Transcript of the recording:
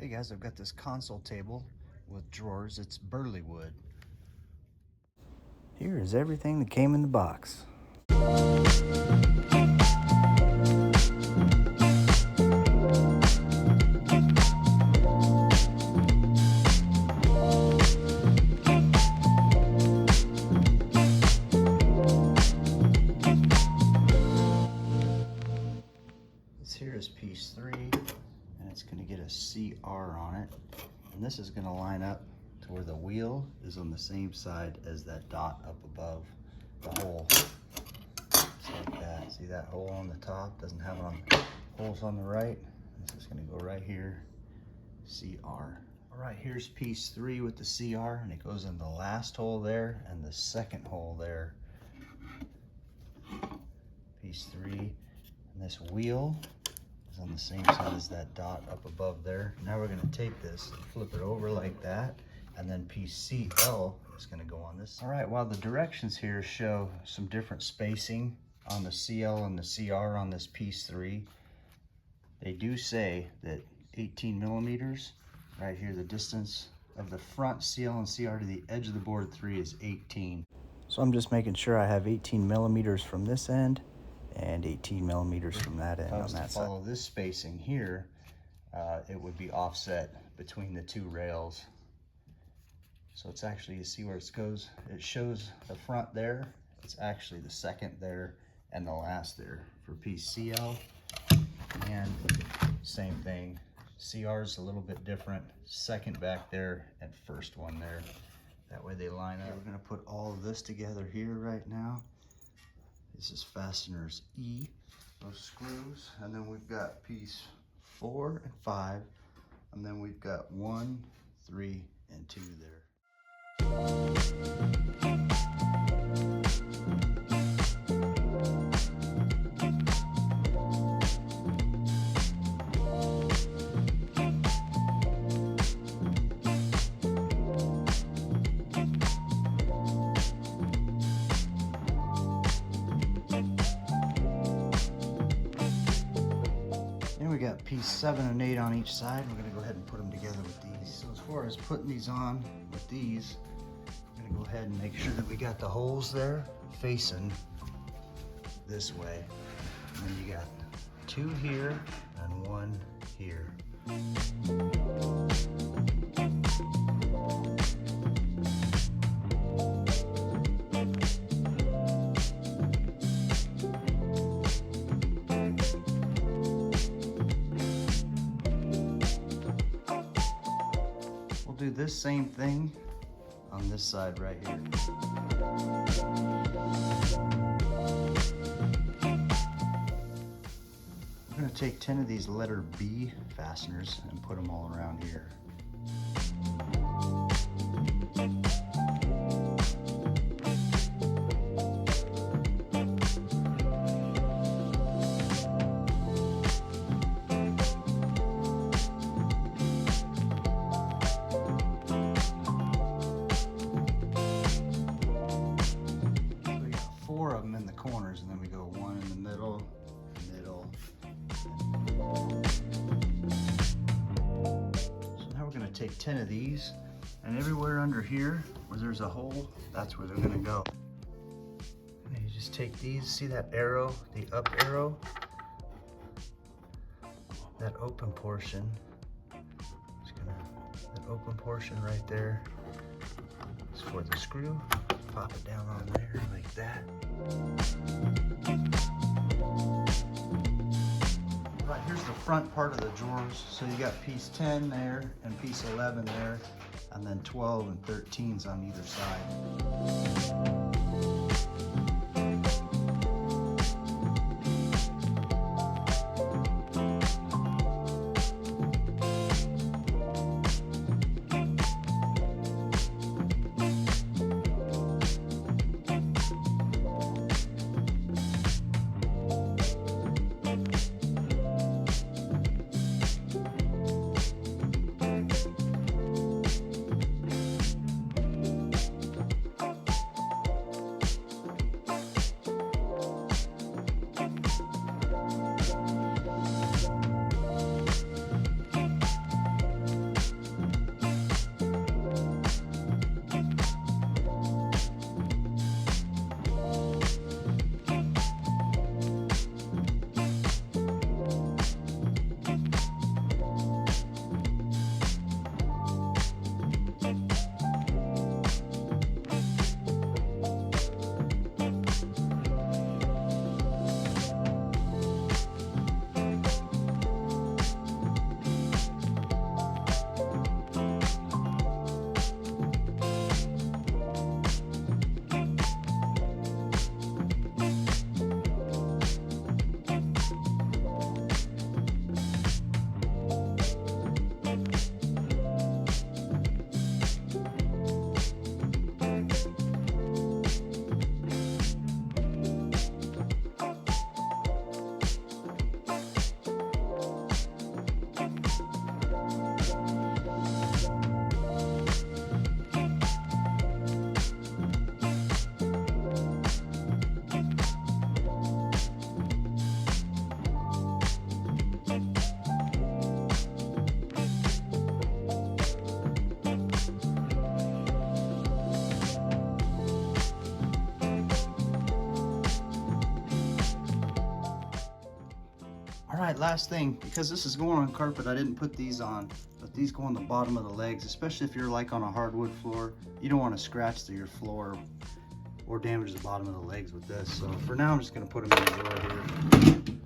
Hey guys, I've got this console table with drawers. It's Burleywood. Here is everything that came in the box. This here is piece 3, and it's going to get a CR on it. And this is going to line up to where the wheel is on the same side as that dot up above the hole. Just like that. See that hole on the top? Doesn't have it on holes on the right. This is going to go right here. CR. All right, here's piece 3 with the CR, and it goes in the last hole there and the second hole there. Piece 3, and this wheel is on the same side as that dot up above there. Now we're going to take this and flip it over like that, and then piece CL is going to go on this. All right, while the directions here show some different spacing on the CL and the CR on this piece 3, they do say that 18 millimeters, right here, the distance of the front CL and CR to the edge of the board 3 is 18. So I'm just making sure I have 18 millimeters from this end and 18 millimeters from that end on that side. If I was to follow this spacing here, it would be offset between the two rails. So it's actually, you see where it goes? It shows the front there. It's actually the second there and the last there for piece CL. And same thing. CR is a little bit different. Second back there and first one there. That way they line up. Okay, we're gonna put all of this together here right now. This is fasteners E, those screws, and then we've got piece 4 and 5, and then we've got 1, 3, and 2 there. We got piece 7 and 8 on each side. We're gonna go ahead and put them together with these. So as far as putting these on with these, I'm gonna go ahead and make sure that we got the holes there facing this way. And then you got 2 here and 1 here. Do this same thing on this side right here. We're going to take 10 of these letter B fasteners and put them all around here. In the corners, and then we go 1 in the middle. So now we're going to take 10 of these, and everywhere under here where there's a hole, that's where they're going to go. And you just take these, see that arrow, the up arrow, that open portion, that open portion right there is for the screw. Pop it down on there like that. Right, here's the front part of the drawers. So you got piece 10 there and piece 11 there, and then 12 and 13s on either side. right, last thing, because this is going on carpet, I didn't put these on, but these go on the bottom of the legs, especially if you're like on a hardwood floor. You don't want to scratch through your floor or damage the bottom of the legs with this. So for now, I'm just going to put them in the drawer here.